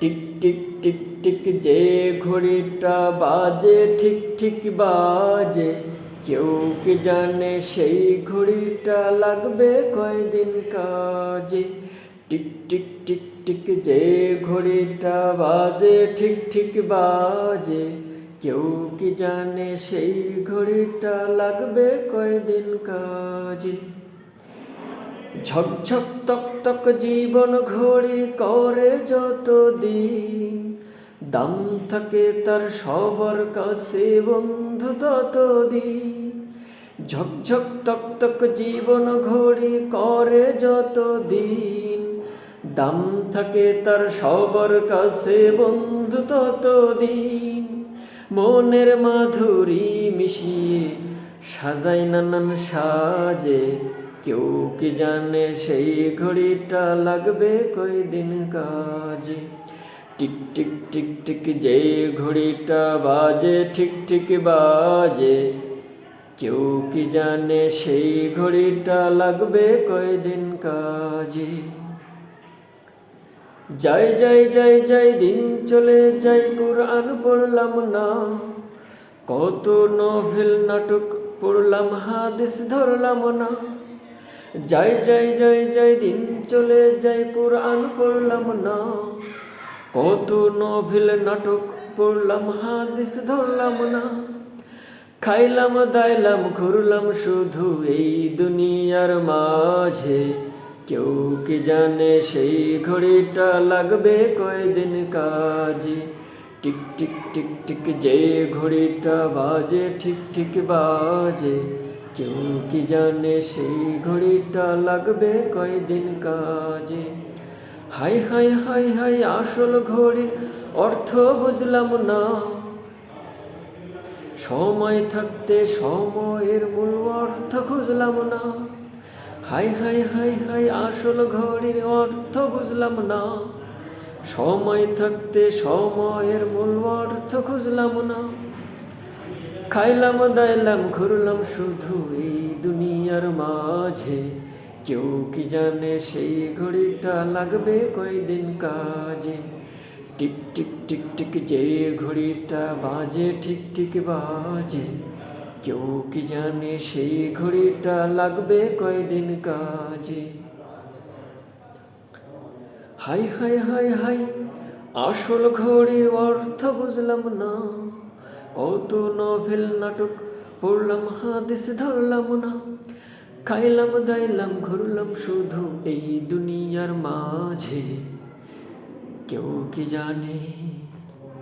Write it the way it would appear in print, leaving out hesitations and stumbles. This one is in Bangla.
টিক টিক টিক টিক যে ঘড়িটা বাজে ঠিক ঠিক বাজে, কেউ কি জানে সেই ঘড়িটা লাগবে কয়দিন কাজে। টিক টিক টিক টিক যে ঘড়িটা বাজে ঠিক ঠিক বাজে, কেউ কি জানে সেই ঘড়িটা লাগবে কয়দিন কাজে। ঝকঝক তক তক জীবন ঘড়ি করে যত দিন, দাম থাকে তার সবার কাছে বন্ধু তত দিন। ঝকঝক তক তক জীবন ঘড়ি করে যত দিন, দাম থাকে তার সবার কাছে বন্ধু তত দিন। মনের মাধুরী মিশিয়ে সাজায় নানান সাজে, কেউ কি জানে সেই ঘড়িটা লাগবে কয়দিন কাজে। টিক টিক টিক টিক যে ঘড়িটা বাজে ঠিক ঠিক বাজে, কেউ কি জানে সেই ঘড়িটা লাগবে কয়দিন কাজে। যাই যাই যাই যাই দিন চলে যাই, কুরআন পড়লাম না, কত নভেল নাটক পড়লাম হাদিস ধরলাম না। যাই যাই যাই যাই দিন চলে যাই, কুরআন পড়লাম না, কত নভেল নাটক পড়লাম হাদিস ধরলাম না। খাইলাম দাইলাম ঘুরলাম শুধু এই দুনিয়ার মাঝে, কেউ কি জানে সেই ঘড়িটা লাগবে কয়দিন কাজে। টিক টিক টিক টিক যে ঘড়িটা বাজে ঠিক ঠিক বাজে, কেউ কি জানে সেই ঘড়িটা লাগবে কয়দিন কাজে। হাই হাই হাই হাই আসল ঘড়ির অর্থ বুঝলাম না, সময় থাকতে সময়ের মূল অর্থ খুঁজলাম না। হাই হাই হাই হাই আসল ঘড়ির অর্থ বুঝলাম না, সময় থাকতে সময়ের মূল অর্থ খুঁজলাম না। খাইলাম দাইলাম ঘুরলাম শুধু এই দুনিয়ার মাঝে, কেউ কি জানে সেই ঘড়িটা লাগবে কয়দিন কাজে। টিক টিক টিক টিক যে ঘড়িটা বাজে ঠিক ঠিক বাজে, কেউ কি জানে সেই ঘড়িটা লাগবে কয়দিন কাজে। হাই হাই হাই হাই আসল ঘড়ির অর্থ বুঝলাম না, কত নভেল নাটক পড়লাম হাদিস ধরলাম না। খাইলাম দাইলাম ঘুরলাম শুধু এই দুনিয়ার মাঝে, কেউ কি জানে